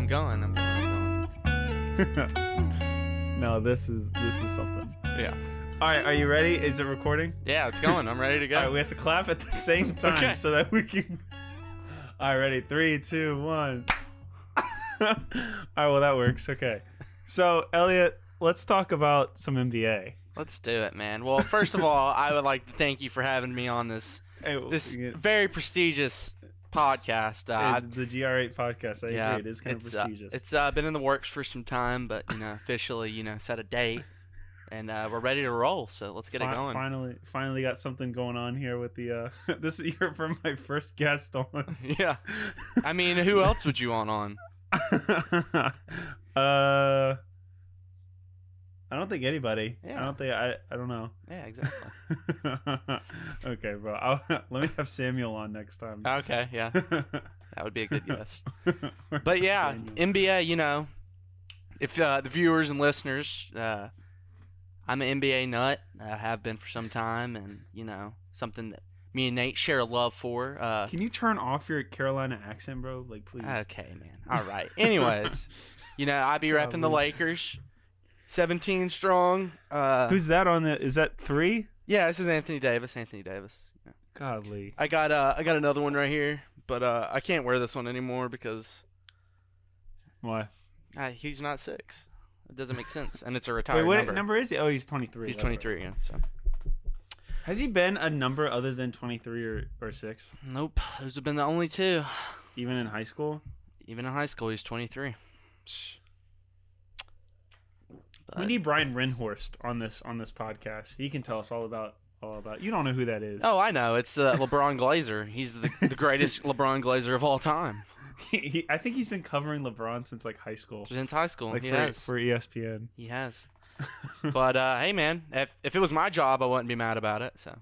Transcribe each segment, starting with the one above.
going. No, this is something. Yeah. All right, are you ready? Is it recording? Yeah, it's going. I'm ready to go. All right, we have to clap at the same time Okay. so that we can. All right, ready? 3, 2, 1. All right, well that works. Okay. So Elliott, let's talk about some NBA. Let's do it, man. Well, first of all, I would like to thank you for having me on this very prestigious podcast. The GR8 podcast. I agree. It is kind of prestigious. It's been in the works for some time, but officially, set a date, and we're ready to roll. So let's get it going. Finally got something going on here with the. This is here for my first guest on. Yeah, I mean, who else would you want on? I don't think anybody. Yeah. I don't know. Yeah, exactly. Okay, bro. Let me have Samuel on next time. Okay, yeah. That would be a good guess. But yeah, NBA, if the viewers and listeners, I'm an NBA nut. I have been for some time, and, something that me and Nate share a love for. Can you turn off your Carolina accent, bro? Like, please. Okay, man. All right. Anyways, I be repping the Lakers. 17 strong. Who's that on the? Is that 3? Yeah, this is Anthony Davis. Yeah. Godly. I got another one right here, but I can't wear this one anymore because why? He's not 6. It doesn't make sense, and it's a retired Wait, what number. number is he? Oh, he's 23. He's 23 right. again. So. Has he been a number other than 23 or 6? Nope. Those have been the only 2. Even in high school? Even in high school, he's 23. We need Brian Rinhorst on this podcast. He can tell us all about. You don't know who that is. Oh, I know. It's LeBron Glazer. He's the greatest LeBron Glazer of all time. I think he's been covering LeBron since like high school. Since high school, like he has for ESPN. He has. But hey, man, if it was my job, I wouldn't be mad about it. So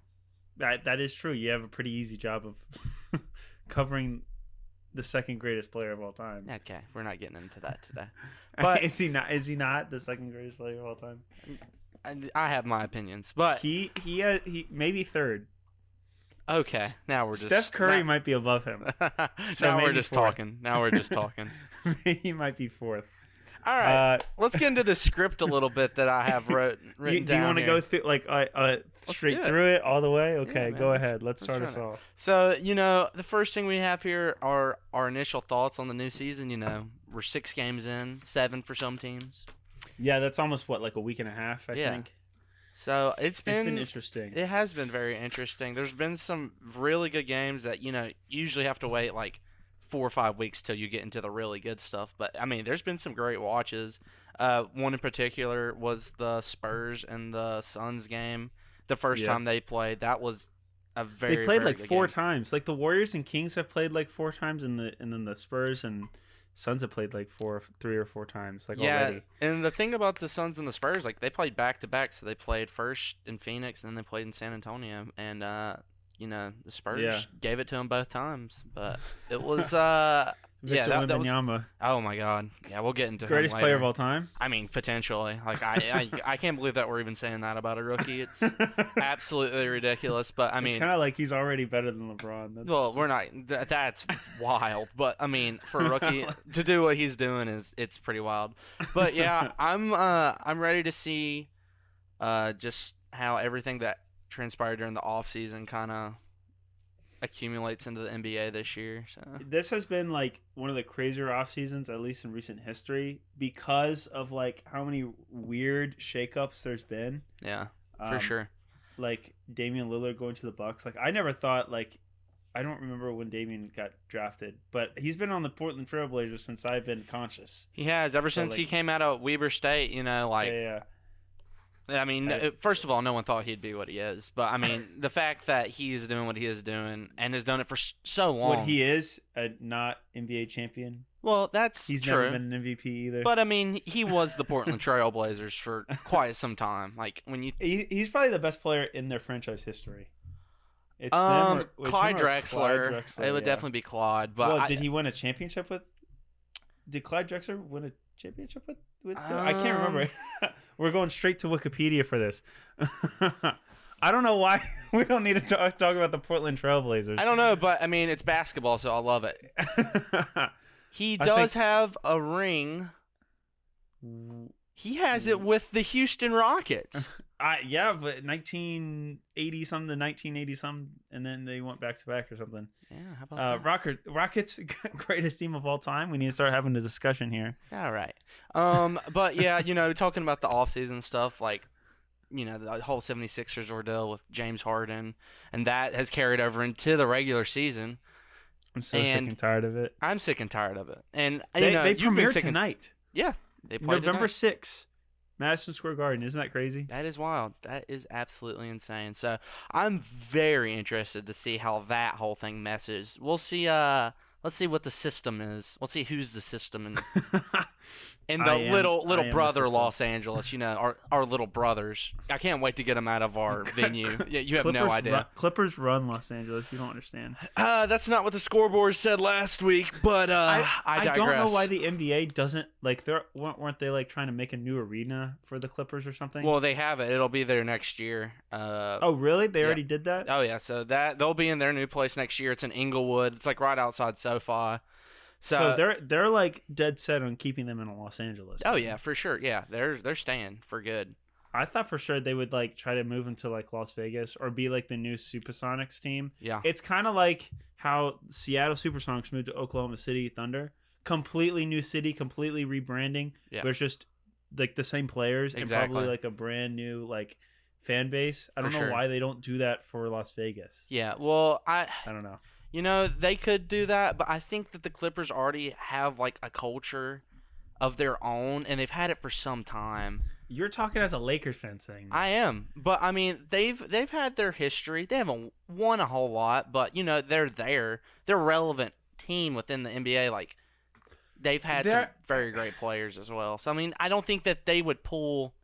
that is true. You have a pretty easy job of covering the second greatest player of all time. Okay, we're not getting into that today. But is he not the second greatest player of all time? I have my opinions, but he maybe 3rd. Okay, now we're just Steph Curry might be above him. So now we're just 4th. talking. Now we're just talking. He might be 4th. All right, let's get into the script a little bit that I have written down. Do you want to go through straight through it all the way? Okay, yeah, go ahead. Let's start us off. So the first thing we have here are our initial thoughts on the new season. We're 6 games in, 7 for some teams. Yeah, that's almost like a week and a half. I think. So it's been interesting. It has been very interesting. There's been some really good games that usually have to wait like 4 or 5 weeks till you get into the really good stuff. But I mean, there's been some great watches. One in particular was the Spurs and the Suns game. The first time they played, that was a very. They played very like good 4 game. times. Like the Warriors and Kings have played like 4 times, and then the Spurs and Suns have played like 3 or 4 times. Already. And the thing about the Suns and the Spurs, like they played back to back. So they played first in Phoenix, and then they played in San Antonio, and the Spurs gave it to them both times. But it was Victor Wembanyama. Oh my God, yeah, we'll get into greatest him player later. of all time. I mean, potentially. Like I can't believe that we're even saying that about a rookie. It's absolutely ridiculous. But I mean, it's kind of like he's already better than LeBron. Well, we're not. That's wild. But I mean, for a rookie to do what he's doing it's pretty wild. But yeah, I'm ready to see just how everything that transpired during the off season kind of accumulates into the NBA this year. So this has been like one of the crazier off seasons, at least in recent history, because of like how many weird shakeups there's been. Yeah, for sure. Like Damian Lillard going to the Bucks. Like I never thought I don't remember when Damian got drafted, but he's been on the Portland Trail Blazers since I've been conscious. He has ever since he came out of Weber State. Yeah. I mean, first of all, no one thought he'd be what he is. But, I mean, the fact that he's doing what he is doing and has done it for so long. What he is, a not NBA champion. Well, that's He's true. never been an MVP either. But, I mean, he was the Portland Trail Blazers for quite some time. Like, when you... He's probably the best player in their franchise history. It's Clyde Drexler. It would definitely be Claude. But did he win a championship with... Did Clyde Drexler win a championship with I can't remember. We're going straight to Wikipedia for this. I don't know why we don't need to talk about the Portland Trail Blazers. I don't know, but I mean, it's basketball, so I love it. He I does think- have a ring. He has it with the Houston Rockets. Yeah, but 1980 something to 1980 something, and then they went back to back or something. Yeah, how about that? Rockets, greatest team of all time. We need to start having a discussion here. All right. But yeah, talking about the offseason stuff, like, the whole 76ers ordeal with James Harden, and that has carried over into the regular season. I'm so sick and tired of it. I'm sick and tired of it. And, They you've been premiere sick tonight. Yeah, they play November tonight. 6th, Madison Square Garden. Isn't that crazy? That is wild. That is absolutely insane. So I'm very interested to see how that whole thing messes. We'll see. Let's see what the system is. Let's see who's the system in the little brother Los Angeles. Our little brothers. I can't wait to get them out of our venue. Yeah, you have no idea. Clippers run Los Angeles. You don't understand. That's not what the scoreboard said last week. But I digress. don't know why the NBA doesn't weren't they trying to make a new arena for the Clippers or something? Well, they have it. It'll be there next year. Oh, really? They already did that? Oh yeah. So they'll be in their new place next year. It's in Inglewood. It's right outside SoFi. So they're dead set on keeping them in Los Angeles. Oh yeah, for sure. Yeah, they're staying for good. I thought for sure they would try to move them to Las Vegas or be the new Supersonics team. Yeah. It's kind of like how Seattle Supersonics moved to Oklahoma City Thunder. Completely new city, completely rebranding. Yeah. But it's just the same players Exactly. and probably a brand new fan base. I don't know why they don't do that for Las Vegas. Yeah. Well, I don't know. They could do that, but I think that the Clippers already have a culture of their own, and they've had it for some time. You're talking as a Lakers fan saying that. I am, but I mean they've had their history. They haven't won a whole lot, but they're there. They're a relevant team within the NBA. They've had some very great players as well. So I mean, I don't think that they would pull.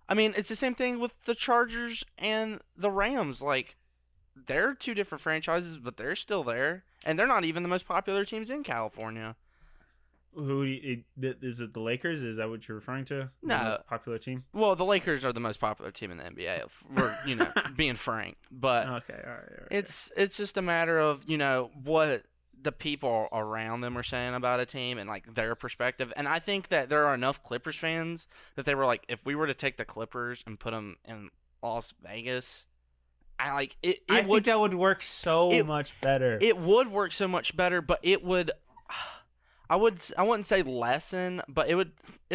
I mean, it's the same thing with the Chargers and the Rams. They're two different franchises, but they're still there, and they're not even the most popular teams in California. Is it the Lakers? Is that what you're referring to? No. The most popular team? Well, the Lakers are the most popular team in the NBA. If we're being frank, but okay, all right. It's just a matter of what the people around them are saying about a team and their perspective. And I think that there are enough Clippers fans that they were if we were to take the Clippers and put them in Las Vegas. I think that would work much better. It would work so much better, but it would. I wouldn't say lessen, but it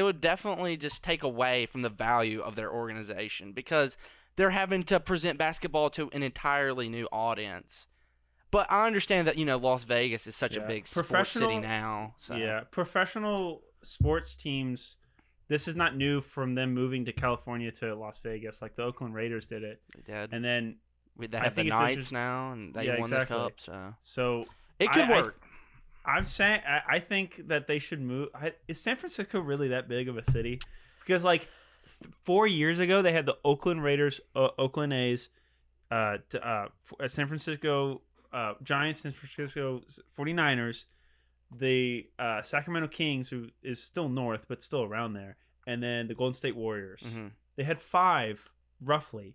would definitely just take away from the value of their organization because they're having to present basketball to an entirely new audience. But I understand that Las Vegas is such a big sports city now. So. Yeah, professional sports teams. This is not new from them moving to California to Las Vegas. The Oakland Raiders did it. They did, and then they have the Knights now, and they won the cup. So it could work. I'm saying I think that they should move. Is San Francisco really that big of a city? Because 4 years ago they had the Oakland Raiders, Oakland A's, San Francisco Giants, San Francisco 49ers, the Sacramento Kings, who is still north but still around there, and then the Golden State Warriors. Mm-hmm. They had 5 roughly.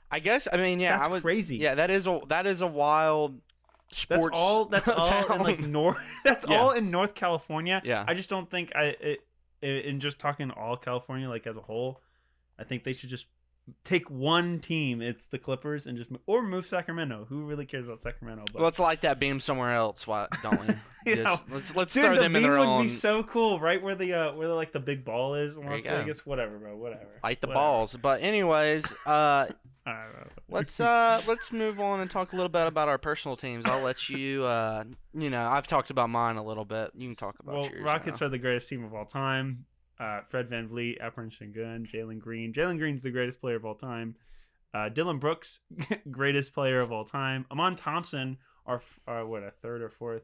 I guess. I mean, yeah, that's crazy. Yeah, that is a wild. Sports that's all in North. That's all in North California. Yeah. I just don't think in just talking all California as a whole, I think they should just take one team. It's the Clippers and just move Sacramento. Who really cares about Sacramento? But let's light that beam somewhere else. Why don't we? Let's dude, throw them in their own. The beam would be so cool, right where the big ball is in Las Vegas. Whatever, bro. Whatever. Light the balls. But anyways, let's move on and talk a little bit about our personal teams. I'll let you. I've talked about mine a little bit. You can talk about yours. Rockets are the greatest team of all time. Fred VanVleet, Alperen Sengun, Jalen Green. Jalen Green's the greatest player of all time. Dylan Brooks, greatest player of all time. Amon Thompson, our a third or fourth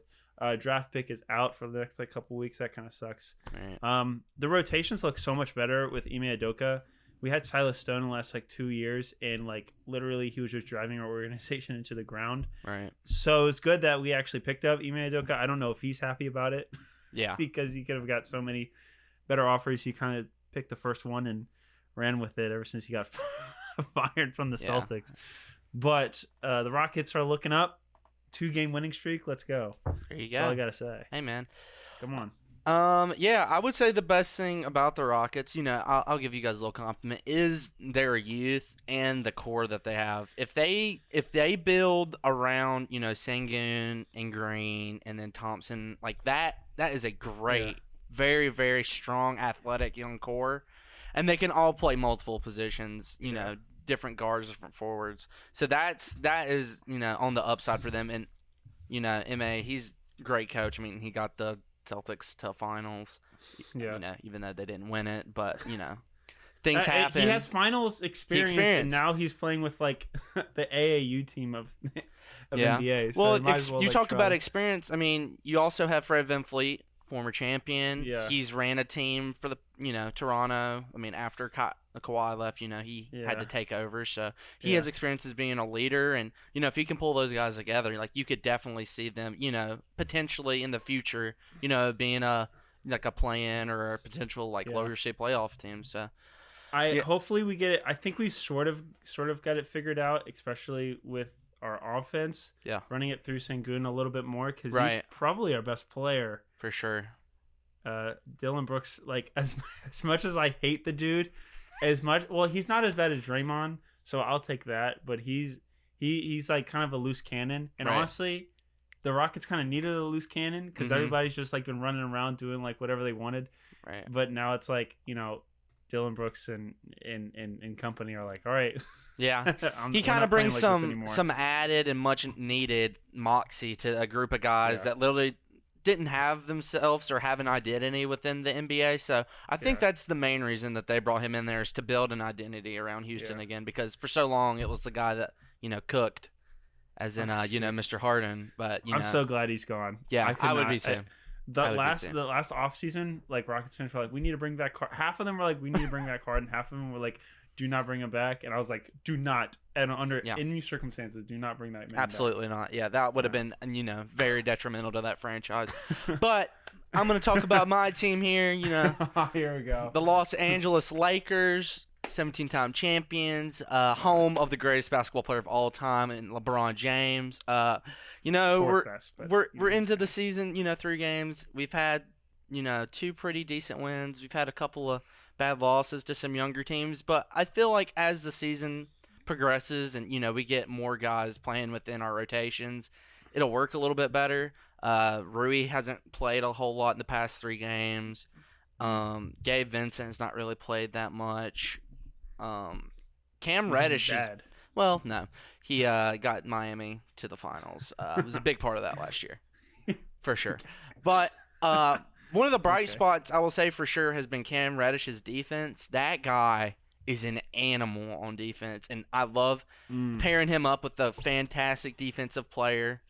draft pick, is out for the next couple weeks. That kind of sucks. Right. The rotations look so much better with Ime Udoka. We had Silas Stone in the last 2 years, and literally he was just driving our organization into the ground. Right. So it's good that we actually picked up Ime Udoka. I don't know if he's happy about it. Yeah. Because he could have got so many better offers. He kind of picked the first one and ran with it ever since he got fired from the Celtics. But the Rockets are looking up. 2-game winning streak. Let's go. There you That's all I go. gotta say. Hey, man. Come on. Yeah, I would say the best thing about the Rockets, I'll give you guys a little compliment, is their youth and the core that they have. If they build around, Sengun and Green and then Thompson like that is a great, very, very strong, athletic young core, and they can all play multiple positions. Different guards, different forwards. So that is on the upside for them. And Ma, he's a great coach. I mean, he got the Celtics to finals. Yeah. Even though they didn't win it, but things happen. He has finals experience, and now he's playing with like the AAU team of NBA. So well, you talk about experience. I mean, you also have Fred VanVleet, former champion. Yeah. He's ran a team for the Toronto. I mean, after Kawhi left, he had to take over, so he has experience as being a leader. And if you can pull those guys together, like you could definitely see them, potentially in the future, being a play-in or a potential lower seed playoff team. So hopefully we get it. I think we sort of got it figured out, especially with our offense. Yeah, running it through Sengun a little bit more because he's Right. probably our best player. for sure. Dylan Brooks, like as much as I hate the dude, he's not as bad as Draymond, so I'll take that. But he's like kind of a loose cannon, and Right. honestly, the Rockets kind of needed a loose cannon because everybody's just like been running around doing like whatever they wanted. Right. But now it's like Dylan Brooks and company are like, all right. Yeah. He kind of brings some added and much needed moxie to a group of guys that literally didn't have themselves or have an identity within the NBA. So I think that's the main reason that they brought him in there, is to build an identity around Houston again, because for so long it was the guy that cooked, as in Mr. Harden. But I'm so glad he's gone. Yeah, I would be too. The last offseason, like Rockets fans were like, we need to bring back half of them were like, we need to bring back Harden. Half of them were like, do not bring him back. And I was like, do not, and under any circumstances, do not bring that man Absolutely not. Yeah, that would have been very detrimental to that franchise. But I'm going to talk about my team here. Here we go. The Los Angeles Lakers, 17-time champions, home of the greatest basketball player of all time, and LeBron James. We're into the season. 3 games. We've had 2 pretty decent wins. We've had a couple of bad losses to some younger teams, but I feel like as the season progresses and we get more guys playing within our rotations, it'll work a little bit better. Rui hasn't played a whole lot in the past 3 games. Gabe Vincent has not really played that much. Cam Reddish is well, no, he got Miami to the finals. It was a big part of that last year, for sure. But one of the bright spots, I will say for sure, has been Cam Reddish's defense. That guy is an animal on defense, and I love pairing him up with a fantastic defensive player,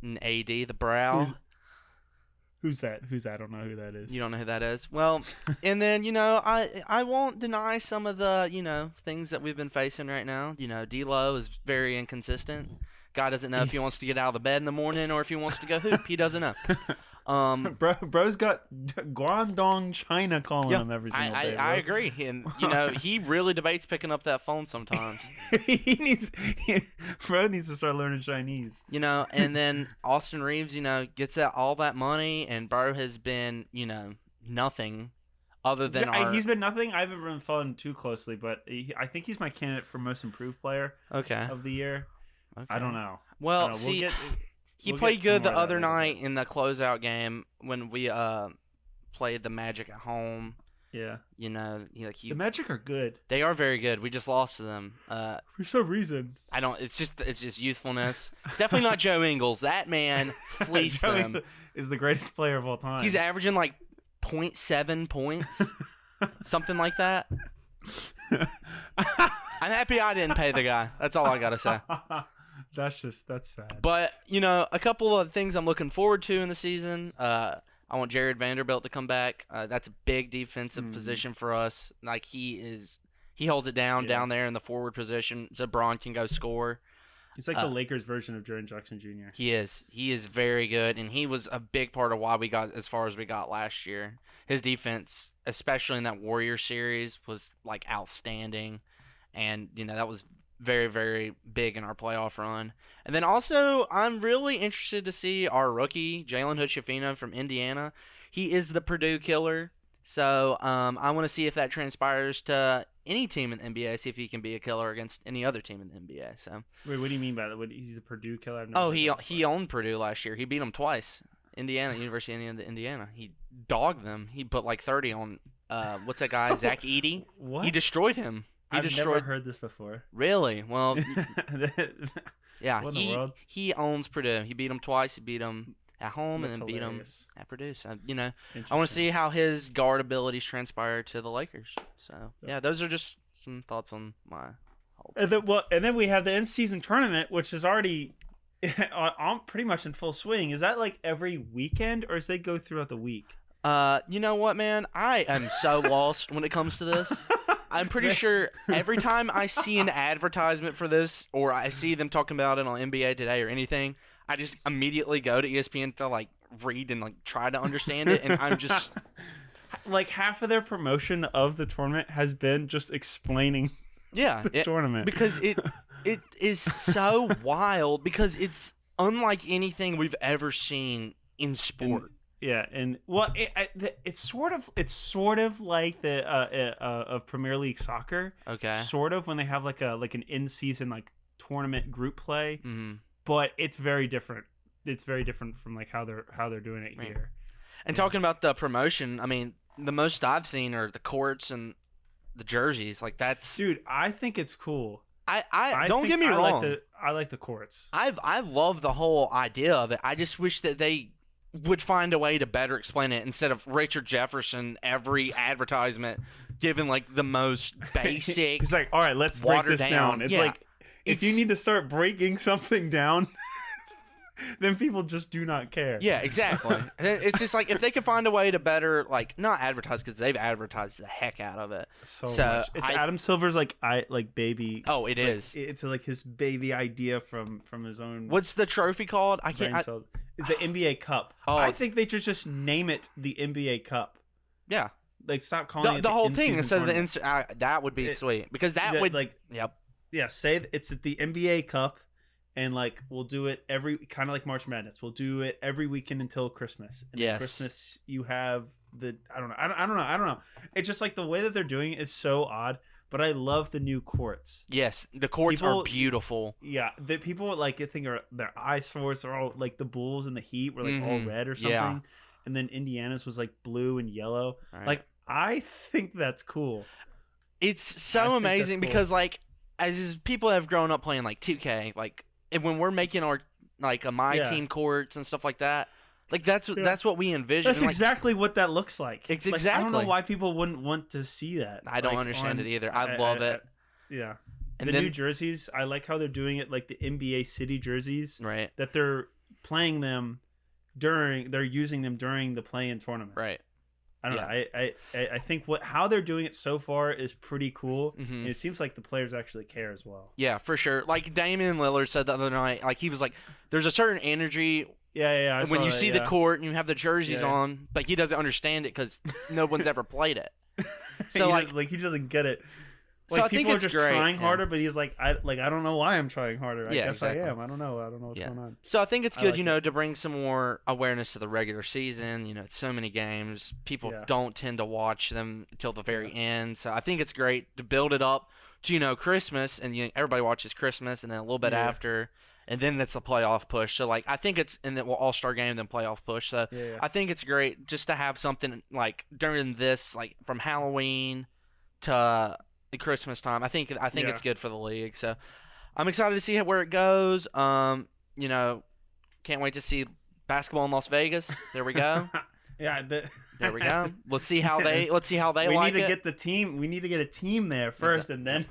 an AD, the Brow. Who's that? I don't know who that is. You don't know who that is? Well, and then, I won't deny some of the, things that we've been facing right now. D-Lo is very inconsistent. Guy doesn't know if he wants to get out of the bed in the morning or if he wants to go hoop. He doesn't know. Bro's got Guangdong, China calling him every single day. I agree. And, he really debates picking up that phone sometimes. Bro needs to start learning Chinese. And then Austin Reeves, gets all that money, and Bro has been, nothing other than he's been nothing. I haven't been following too closely, but I think he's my candidate for most improved player of the year. Okay. I don't know. Well, he played good the other night in the closeout game when we played the Magic at home. Yeah. The Magic are good. They are very good. We just lost to them. For some reason. I don't. It's just youthfulness. It's definitely not Joe Ingles. That man fleeced them. Is the greatest player of all time. He's averaging like 0.7 points, something like that. I'm happy I didn't pay the guy. That's all I gotta say. That's sad. But, a couple of things I'm looking forward to in the season. I want Jared Vanderbilt to come back. That's a big defensive position for us. Like, he holds it down there in the forward position, so Braun can go score. He's like the Lakers version of Jaren Jackson Jr. He is. He is very good, and he was a big part of why we got as far as we got last year. His defense, especially in that Warrior series, was, like, outstanding. And, that was very, very big in our playoff run. And then also, I'm really interested to see our rookie, Jalen Hood-Schifino from Indiana. He is the Purdue killer. So I want to see if that transpires to any team in the NBA, see if he can be a killer against any other team in the NBA. So Wait, what do you mean by that? He's a Purdue killer? I've never Oh, heard he that he owned Purdue last year. He beat them twice. University of Indiana. He dogged them. He put like 30 on what's that guy, Zach Edey? What? He destroyed him. I've never heard this before. Really? Well, yeah. What in the world? He owns Purdue. He beat them twice. He beat them at home That's and then beat them hilarious. at Purdue. So I want to see how his guard abilities transpire to the Lakers. So yeah, those are just some thoughts on my whole team. And then we have the in-season tournament, which is already pretty much in full swing. Is that like every weekend, or does they go throughout the week? You know what, man? I am so lost when it comes to this. I'm pretty sure every time I see an advertisement for this, or I see them talking about it on NBA Today or anything, I just immediately go to ESPN to like read and like try to understand it, and I'm just like half of their promotion of the tournament has been just explaining the tournament because it is so wild because it's unlike anything we've ever seen in sport. And well, it's sort of like the of Premier League soccer. Okay. Sort of when they have like an in-season like tournament group play, but it's very different. It's very different from like how they're doing it here. And talking about the promotion, I mean, the most I've seen are the courts and the jerseys. Like that's dude. I think it's cool. I don't get me wrong. I like the courts. I love the whole idea of it. I just wish that they would find a way to better explain it instead of Richard Jefferson every advertisement giving like the most basic. It's like, all right, let's break this down. It's like if you need to start breaking something down, then people just do not care. Yeah, exactly. It's just like if they could find a way to better like not advertise because they've advertised the heck out of it. So much. It's Adam Silver's like baby. Oh, it is. It's like his baby idea from his own. What's the trophy called? I can't. Is the NBA Cup. Oh, I think they should just name it the NBA Cup. Yeah. Like stop calling it the whole thing instead of the that would be sweet because that would like say it's the NBA Cup, and like we'll do it every kind of like March Madness. We'll do it every weekend until Christmas. And yes. Christmas you have the I don't know. It's just like the way that they're doing it is so odd. But I love the new courts. Yes, the courts are beautiful. Yeah, the people like I think their eyesores are all like the Bulls and the Heat were like all red or something, and then Indiana's was like blue and yellow. Right. Like I think that's cool. It's so amazing because like as people have grown up playing like 2K, like and when we're making our like my team courts and stuff like that. Like that's what we envision. That's exactly what that looks like. It's exactly. I don't know why people wouldn't want to see that. I don't understand it either. I love it. Yeah. And the new jerseys, I like how they're doing it like the NBA City jerseys. Right. That they're playing them they're using them during the play-in tournament. Right. I don't know. I think how they're doing it so far is pretty cool. Mm-hmm. And it seems like the players actually care as well. Yeah, for sure. Like Damian Lillard said the other night, like he was like, there's a certain energy. Yeah. When you see the court and you have the jerseys on, but he doesn't understand it because no one's ever played it. So he doesn't get it. So like I think people are it's just great. trying harder, but he's like, I don't know why I'm trying harder. I guess exactly. I am. I don't know what's going on. So I think it's good, to bring some more awareness to the regular season. It's so many games. People don't tend to watch them until the very end. So I think it's great to build it up to, Christmas, and everybody watches Christmas, and then a little bit after. And then that's the playoff push. So, like, I think it's in the All-Star game, then playoff push. So, I think it's great just to have something, like, during this, like, from Halloween to Christmas time. I think it's good for the league. So, I'm excited to see where it goes. Can't wait to see basketball in Las Vegas. There we go. There we go. Let's see how they like it. We need to get the team. We need to get a team there first, and then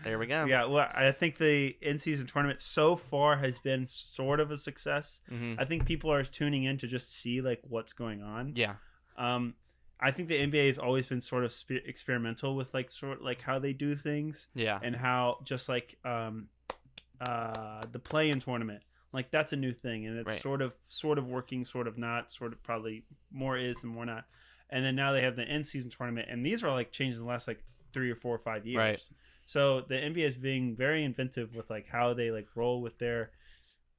there we go. Yeah, well, I think the in-season tournament so far has been sort of a success. Mm-hmm. I think people are tuning in to just see like what's going on. Yeah. I think the NBA has always been sort of experimental with like how they do things. Yeah. And how just like the play-in tournament, like that's a new thing, and it's sort of working, sort of not, sort of probably more is and more not. And then now they have the in-season tournament, and these are like changes in the last like 3 or 4 or 5 years. Right. So the NBA is being very inventive with like how they like roll with their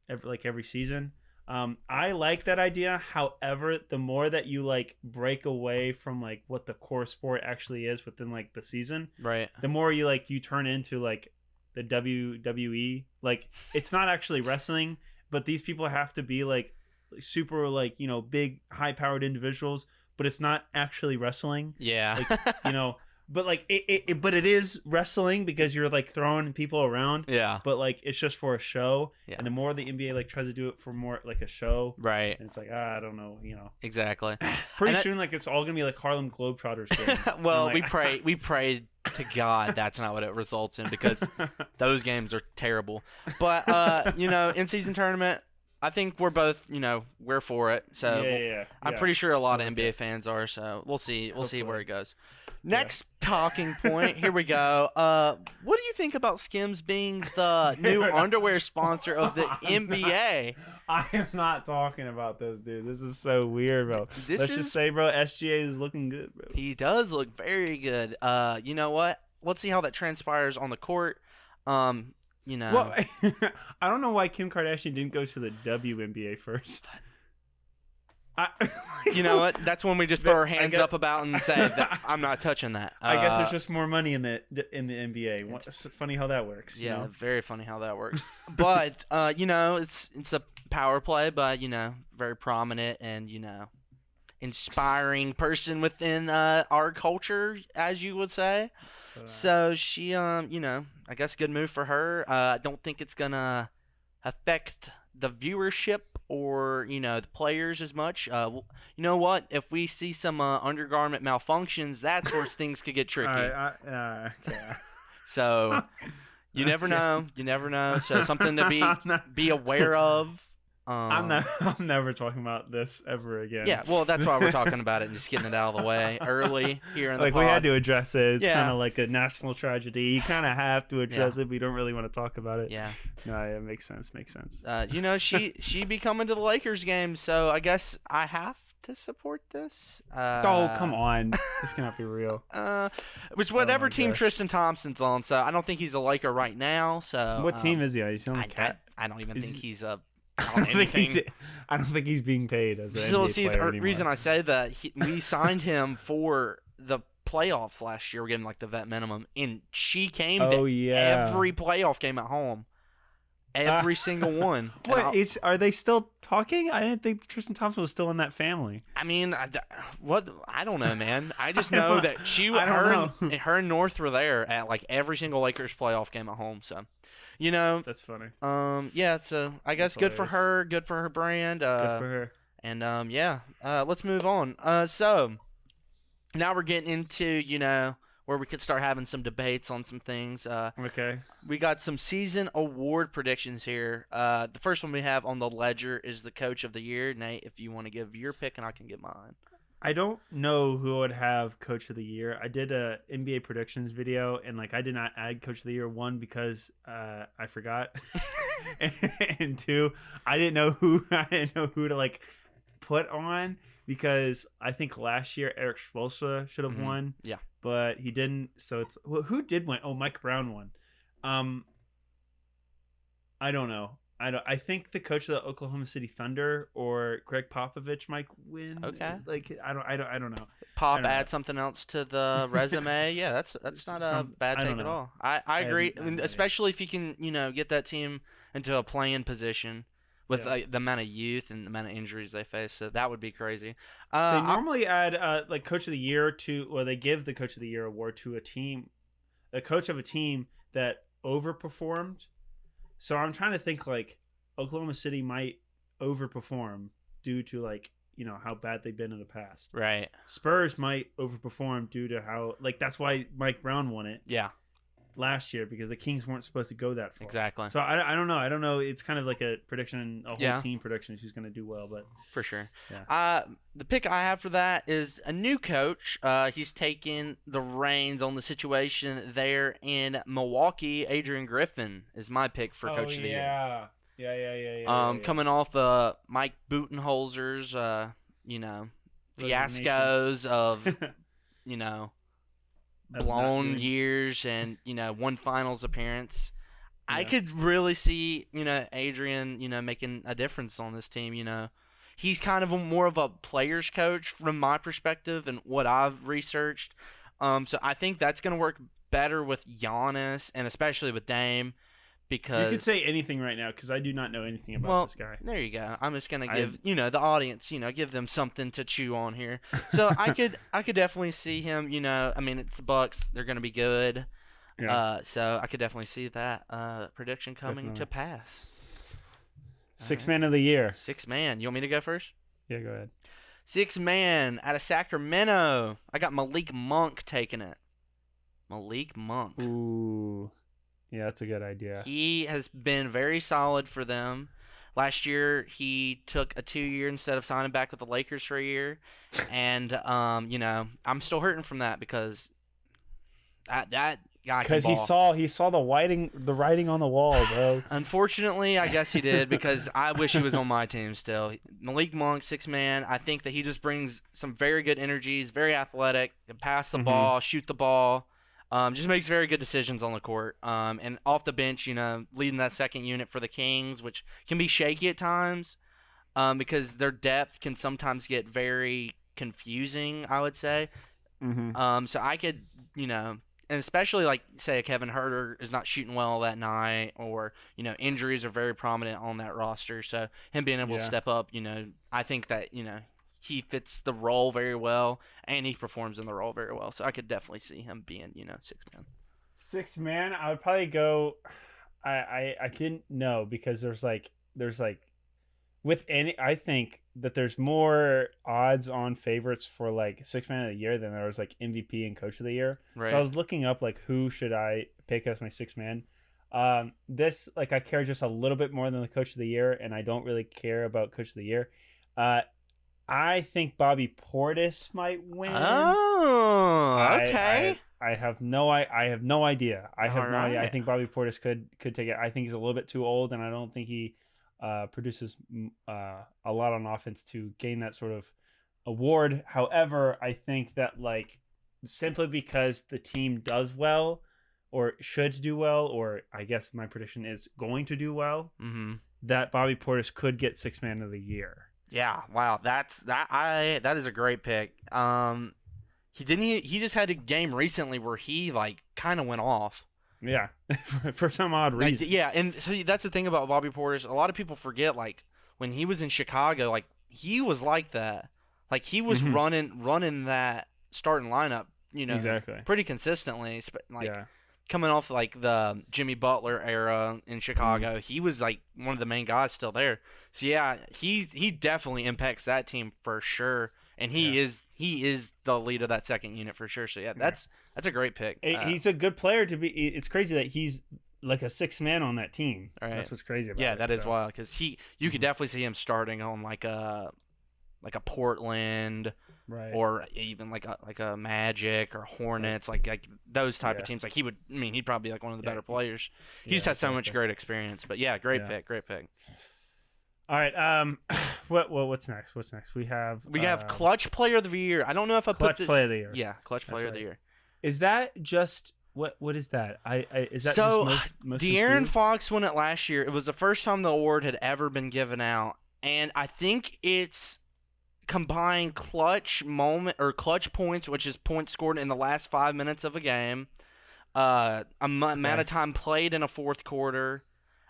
every season. I like that idea. However, the more that you like break away from like what the core sport actually is within like the season, Right. the more you turn into like the WWE. Like it's not actually wrestling, but these people have to be like super like big high powered individuals, but it's not actually wrestling. Yeah. Like but like but it is wrestling because you're like throwing people around. Yeah. But like it's just for a show. Yeah. And the more the NBA like tries to do it for more like a show, Right. and it's like I don't know, Exactly. pretty And soon like it's all gonna be like Harlem Globetrotters games. well, like, we pray to God that's not what it results in, because those games are terrible. But in season tournament, I think we're both we're for it. So yeah. I'm pretty sure a lot of NBA fans are. So we'll see where it goes. Next talking point. Here we go. What do you think about Skims being the new underwear sponsor of the NBA? I am not talking about this, dude. This is so weird, bro. Let's just say, bro, SGA is looking good, bro. He does look very good. You know what? Let's see how that transpires on the court. Well, I don't know why Kim Kardashian didn't go to the WNBA first. You know what? That's when we just throw our hands up about and say that I'm not touching that. I guess there's just more money in the NBA. It's funny how that works. Yeah, very funny how that works. But it's a power play by very prominent and inspiring person within our culture, as you would say. So she I guess good move for her. I don't think it's gonna affect the viewership or the players as much. You know what? If we see some undergarment malfunctions, that's where things could get tricky. Okay. So you never know. You never know. So something to be aware of. I'm never talking about this ever again. Yeah, well, that's why we're talking about it and just getting it out of the way early here in the pod. We had to address it. It's Yeah. kind of like a national tragedy. You kind of have to address it, but you don't really want to talk about it. Yeah. No, it makes sense. She be coming to the Lakers game, so I guess I have to support this. Oh, come on. This cannot be real. Which whatever my team gosh. Tristan Thompson's on, so I don't think he's a Laker right now. So What team is he on? He's on the Cat? I don't even think he's a. I don't think he's being paid as an So NBA see, player the anymore. reason I say that we signed him for the playoffs last year. We're getting like the vet minimum, and she came to every playoff game at home, every single one. Are they still talking? I didn't think Tristan Thompson was still in that family. I mean, what? I don't know, man. I just know that her and North were there at like every single Lakers playoff game at home. So. That's funny. Yeah. So I guess good for her. Good for her brand. Good for her. And let's move on. So now we're getting into where we could start having some debates on some things. Okay. We got some season award predictions here. The first one we have on the ledger is the Coach of the Year. Nate, if you want to give your pick, and I can give mine. I don't know who would have Coach of the Year. I did a NBA predictions video, and I did not add Coach of the Year. One, because I forgot, and two, I didn't know who to put on, because I think last year Eric Spoelstra should have won. Yeah, but he didn't. So it's who did win? Oh, Mike Brown won. I don't know. I think the coach of the Oklahoma City Thunder or Greg Popovich might win. Okay. I don't know. Add something else to the resume. Yeah, that's not a bad take at all. I agree, especially if you can get that team into a playing position with the amount of youth and the amount of injuries they face. So that would be crazy. They normally add Coach of the Year they give the Coach of the Year award to a coach of a team that overperformed. So I'm trying to think Oklahoma City might overperform due to how bad they've been in the past. Right. Spurs might overperform due to how that's why Mike Brown won it. Yeah. Last year, because the Kings weren't supposed to go that far. Exactly. So I don't know. I don't know. It's kind of like a prediction, a whole team prediction who's going to do well, but for sure. Yeah. The pick I have for that is a new coach. He's taking the reins on the situation there in Milwaukee. Adrian Griffin is my pick for Coach of the Year. Yeah. Coming off Mike Budenholzer's, fiascos of, of not blown doing. years and one finals appearance. I Yeah. could really see Adrian making a difference on this team. He's kind of more of a player's coach from my perspective and what I've researched. So I think that's going to work better with Giannis and especially with Dame You could because say anything right now because I do not know anything about well, this guy. there you go. I'm just gonna give the audience, give them something to chew on here. So I could definitely see him. I mean, it's the Bucks; they're gonna be good. Yeah, So I could definitely see that prediction coming definitely. to pass. Six All right. man of the year. Six man. You want me to go first? Yeah, go ahead. Six man out of Sacramento. I got Malik Monk taking it. Malik Monk. Ooh, yeah, that's a good idea. He has been very solid for them. Last year, he took a 2-year instead of signing back with the Lakers for a year, and I'm still hurting from that because that guy can Because ball. he saw the writing on the wall, bro. Unfortunately, I guess he did because I wish he was on my team still. Malik Monk, six man. I think that he just brings some very good energies, very athletic, can pass the ball, shoot the ball. Just makes very good decisions on the court. And off the bench, leading that second unit for the Kings, which can be shaky at times because their depth can sometimes get very confusing, I would say. So I could, and especially like, say, a Kevin Herter is not shooting well that night or, injuries are very prominent on that roster. So him being able to step up, I think that, he fits the role very well, and he performs in the role very well. So I could definitely see him being, six man. Six man, I would probably go. I didn't know because there's like with any. I think that there's more odds on favorites for like six man of the year than there was like MVP and coach of the year. Right. So I was looking up like who should I pick as my six man. This like I care just a little bit more than the coach of the year, and I don't really care about coach of the year. I think Bobby Portis might win. Oh, okay. I have no idea. I have All no idea. I right. think Bobby Portis could take it. I think he's a little bit too old, and I don't think he produces a lot on offense to gain that sort of award. However, I think that like simply because the team does well or should do well, or I guess my prediction is going to do well, that Bobby Portis could get six man of the year. Yeah, wow, that is a great pick. He just had a game recently where he like kind of went off. Yeah, for some odd reason. Yeah, and so that's the thing about Bobby Portis. A lot of people forget like when he was in Chicago, like he was like that. Like he was running that starting lineup, Exactly. pretty consistently. Like coming off like the Jimmy Butler era in Chicago, he was like one of the main guys still there. So yeah, he definitely impacts that team for sure, and he is the lead of that second unit for sure. So yeah, that's a great pick. He's a good player to be. It's crazy that he's like a sixth man on that team. Right. That's what's crazy about it. Yeah, that is wild because you could definitely see him starting on like a Portland. Right. Or even like a Magic or Hornets, like those type of teams. Like he'd probably be like one of the better players. He just has so much great experience. But yeah, great pick. All right. What's next? We have clutch player of the year. I don't know if I put clutch this. player of the year. Yeah, clutch player of the year. Is that just what is that? Is that so just most De'Aaron improved? Fox won it last year. It was the first time the award had ever been given out, and I think it's combine clutch moment or clutch points, which is points scored in the last 5 minutes of a game, amount of time played in a fourth quarter,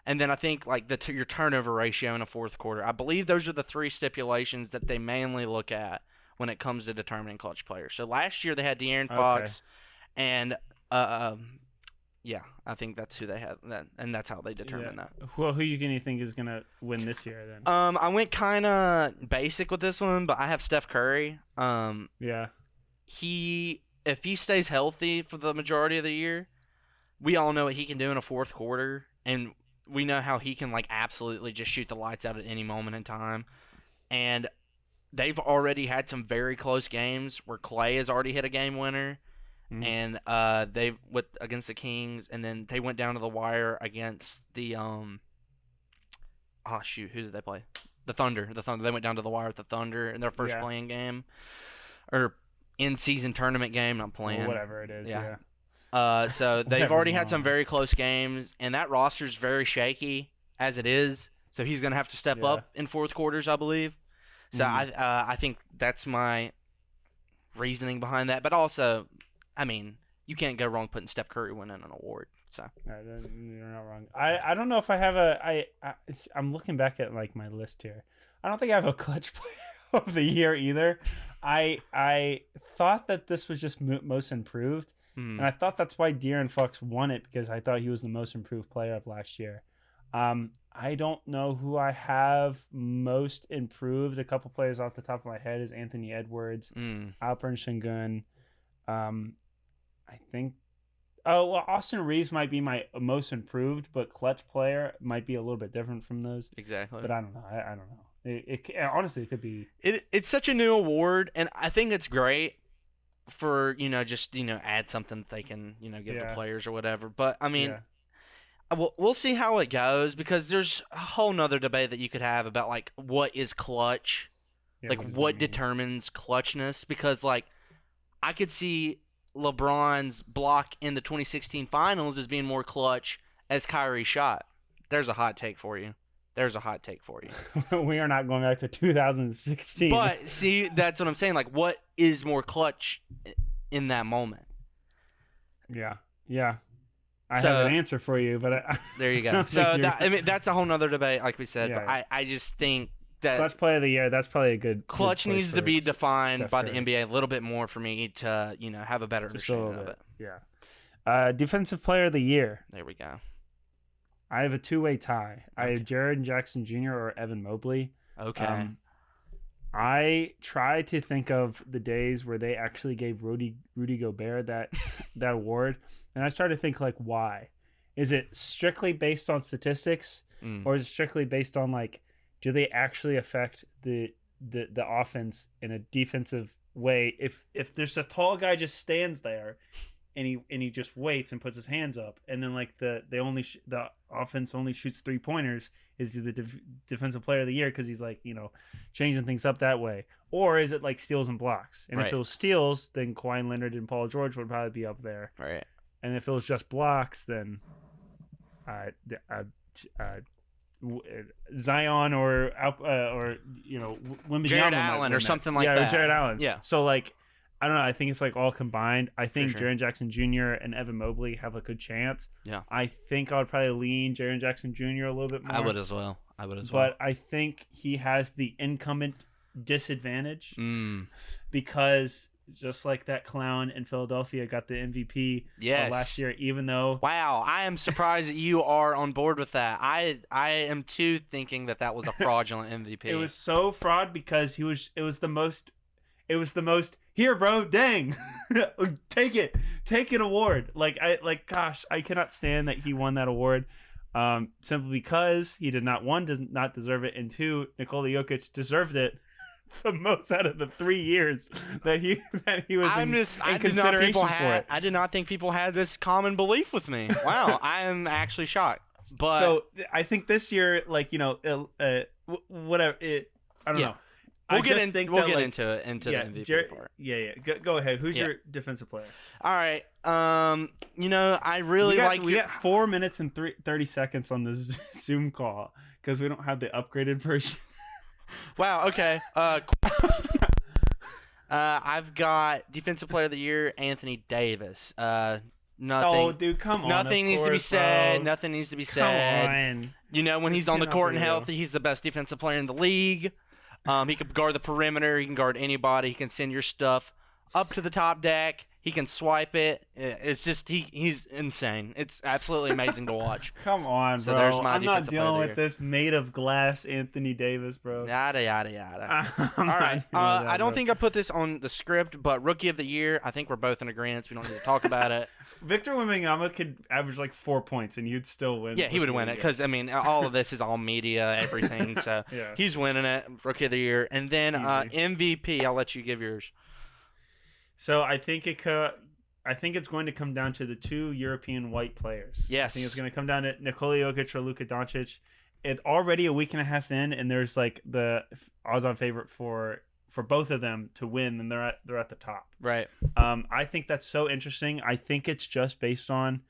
and then I think like your turnover ratio in a fourth quarter. I believe those are the three stipulations that they mainly look at when it comes to determining clutch players. So last year they had De'Aaron Fox, and yeah, I think that's who they had, and that's how they determine that. Well, who you gonna think is gonna win this year then? I went kind of basic with this one, but I have Steph Curry. Yeah. If he stays healthy for the majority of the year, we all know what he can do in a fourth quarter, and we know how he can like absolutely just shoot the lights out at any moment in time. And they've already had some very close games where Clay has already hit a game winner. And they against the Kings, and then they went down to the wire against the who did they play? The Thunder. They went down to the wire with the Thunder in their first playing game, or in-season tournament game, not playing. Or whatever it is. Yeah. So they've Whatever's already had wrong. some very close games, and that roster's very shaky as it is. So he's going to have to step up in fourth quarters, I believe. So I think that's my reasoning behind that. But also, I mean, you can't go wrong putting Steph Curry winning an award. So You're not wrong. I don't know if I have I'm looking back at like my list here. I don't think I have a clutch player of the year either. I thought that this was just most improved, and I thought that's why De'Aaron Fox won it, because I thought he was the most improved player of last year. I don't know who I have most improved. A couple players off the top of my head is Anthony Edwards, Alperen Şengün. I think. Oh, well, Austin Reeves might be my most improved, but clutch player might be a little bit different from those. Exactly. But I don't know. I don't know. It honestly, it could be. It's such a new award, and I think it's great for just add something that they can give the players or whatever. But I mean. Yeah. We'll see how it goes, because there's a whole nother debate that you could have about like what is clutch, like what determines clutchness. Because like I could see LeBron's block in the 2016 finals as being more clutch as Kyrie's shot. There's a hot take for you. We are not going back to 2016. But see, that's what I'm saying. Like, what is more clutch in that moment? Yeah. I have an answer for you, but there you go. So that's a whole nother debate, like we said. Yeah. But I just think that clutch play of the year, that's probably a good clutch needs to be defined by the NBA a little bit more for me to have a better understanding of it. Yeah. Defensive player of the year. There we go. I have a two-way tie. Okay. I have Jaren Jackson Jr. or Evan Mobley. Okay. I try to think of the days where they actually gave Rudy Gobert that award. And I started to think, like, why? Is it strictly based on statistics, or is it strictly based on, like, do they actually affect the offense in a defensive way? If there's a tall guy just stands there, and he just waits and puts his hands up, and then like the offense only shoots 3-pointers, is he the defensive player of the year because he's like changing things up that way, or is it like steals and blocks? And if it was steals, then Kawhi Leonard and Paul George would probably be up there. Right. And if it was just blocks, then Zion or Wembanyama, Jared Allen or something like that. Yeah, Jared Allen. Yeah. So like, I don't know. I think it's like all combined. I think Jaren Jackson Jr. and Evan Mobley have a good chance. Yeah. I think I would probably lean Jaren Jackson Jr. a little bit more. I would as well. But I think he has the incumbent disadvantage because just like that clown in Philadelphia got the MVP last year, even though... Wow, I am surprised that you are on board with that. I am too thinking that was a fraudulent MVP. It was so fraud because it was the most here, bro, dang. Take it award. Gosh, I cannot stand that he won that award. Simply because he did not deserve it, and two, Nikola Jokic deserved it the most out of the 3 years that he was in consideration for it. I did not think people had this common belief with me. Wow, I am actually shocked. But so I think this year, whatever I don't know. We'll get into it into the MVP part. Yeah. Go ahead. Who's your defensive player? All right. I really we got 4 minutes and 30 seconds on this Zoom call because we don't have the upgraded version. Wow. Okay. I've got defensive player of the year Anthony Davis. Nothing. Oh, dude, come on. Nothing needs to be said. Bro. Nothing needs to be said. Come on. When he's on the court and healthy, he's the best defensive player in the league. He can guard the perimeter. He can guard anybody. He can send your stuff up to the top deck. He can swipe it. It's just he's insane. It's absolutely amazing to watch. Come on, so bro. There's my I'm not dealing with year. this made of glass Anthony Davis, bro. Yada yada yada. All right. I don't think I put this on the script, but rookie of the year. I think we're both in agreement. We don't need to talk about it. Victor Wembanyama could average like 4 points, and you'd still win. Yeah, he would win it because all of this is all media, everything. So he's winning it, rookie of the year, and then MVP. I'll let you give yours. So I think it's going to come down to the two European white players. Yes. I think it's going to come down to Nikola Jokic or Luka Doncic. It's already a week and a half in, and there's like the odds-on favorite for for both of them to win, then they're at the top. Right. I think that's so interesting. I think it's just based on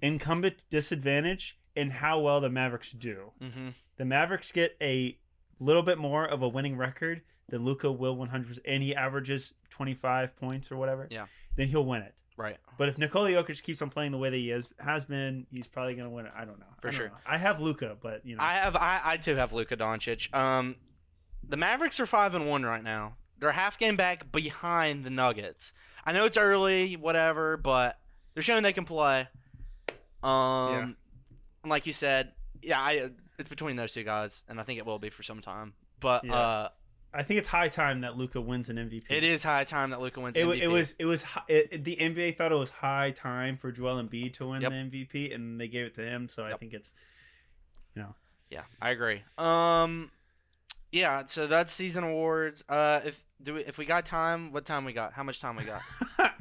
incumbent disadvantage and how well the Mavericks do. Mm-hmm. The Mavericks get a little bit more of a winning record than Luka will 100%, and he averages 25 points or whatever. Yeah. Then he'll win it. Right. But if Nikola Jokic keeps on playing the way that he has been, he's probably going to win it. I don't know. For sure. Know. I have Luka, but you know. I too have Luka Doncic. The Mavericks are 5-1 right now. They're a half game back behind the Nuggets. I know it's early, whatever, but they're showing they can play. Like you said, it's between those two guys, and I think it will be for some time. But I think it's high time that Luka wins an MVP. It is high time that Luka wins an MVP. The NBA thought it was high time for Joel Embiid to win the MVP, and they gave it to him. So I think it's, Yeah, I agree. Yeah, so that's season awards. If we got time, what time we got? How much time we got?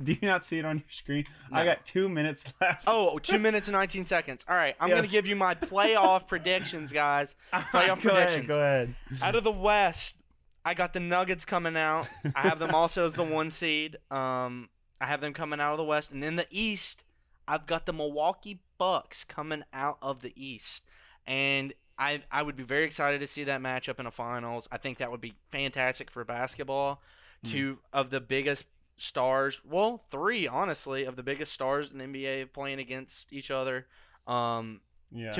Do you not see it on your screen? No. I got 2 minutes left. Oh, 2 minutes and 19 seconds. All right, I'm going to give you my playoff predictions, guys. Playoff predictions. Go ahead. Out of the West, I got the Nuggets coming out. I have them also as the 1 seed. I have them coming out of the West. And in the East, I've got the Milwaukee Bucks coming out of the East. And I would be very excited to see that matchup in a finals. I think that would be fantastic for basketball. 2 of the biggest stars, well, 3, honestly, of the biggest stars in the NBA playing against each other. 2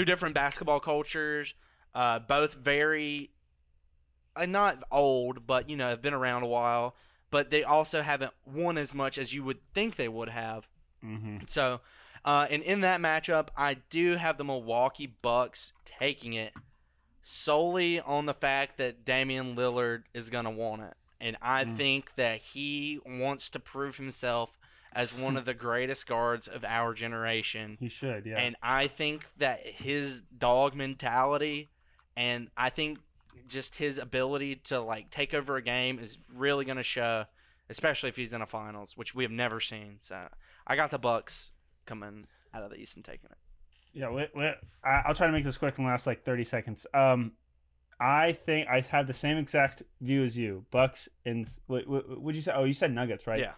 different basketball cultures, both very, not old, but, have been around a while. But they also haven't won as much as you would think they would have. Mm-hmm. So, and in that matchup, I do have the Milwaukee Bucks taking it solely on the fact that Damian Lillard is going to want it. And I think that he wants to prove himself as one of the greatest guards of our generation. He should, yeah. And I think that his dog mentality and I think just his ability to, take over a game is really going to show, especially if he's in a finals, which we have never seen. So I got the Bucks coming out of the East and taking it. Yeah, I'll try to make this quick and last 30 seconds. I think I had the same exact view as you. Bucks and what would you say? Oh, you said Nuggets, right? Yeah.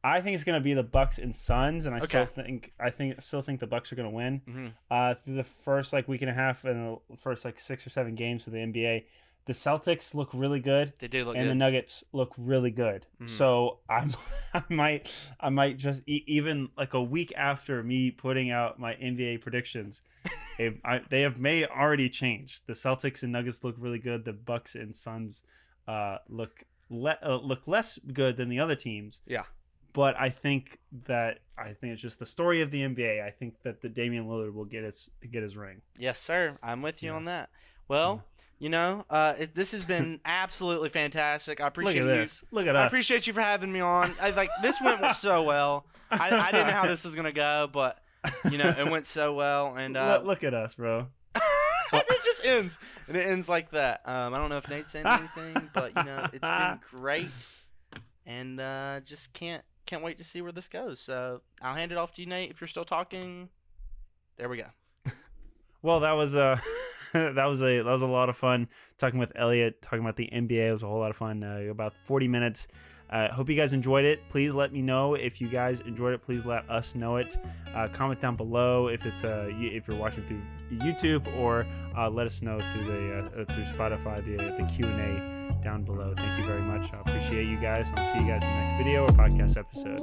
I think it's going to be the Bucks and Suns, and I still think the Bucks are going to win. Mm-hmm. Through the first like week and a half and the first 6 or 7 games of the NBA, the Celtics look really good. They do look good. And the Nuggets look really good. Mm-hmm. So I might just even a week after me putting out my NBA predictions, they may already changed. The Celtics and Nuggets look really good. The Bucks and Suns look less good than the other teams. Yeah. But I think it's just the story of the NBA. I think that the Damian Lillard will get his ring. Yes, sir. I'm with you on that. Well, this has been absolutely fantastic. I appreciate Look at us. I appreciate you for having me on. This went so well. I didn't know how this was gonna go, but it went so well. And look at us, bro. It just ends, and it ends like that. I don't know if Nate's saying anything, but it's been great, and just can't wait to see where this goes. So I'll hand it off to you, Nate, if you're still talking. There we go. Well, that was that was a lot of fun talking with Elliott, talking about the NBA. It was a whole lot of fun. About 40 minutes. Hope you guys enjoyed it. Please let me know if you guys enjoyed it. Please let us know it. Comment down below if if you're watching through YouTube, or let us know through Spotify the Q&A down below. Thank you very much. I appreciate you guys. I'll see you guys in the next video or podcast episode.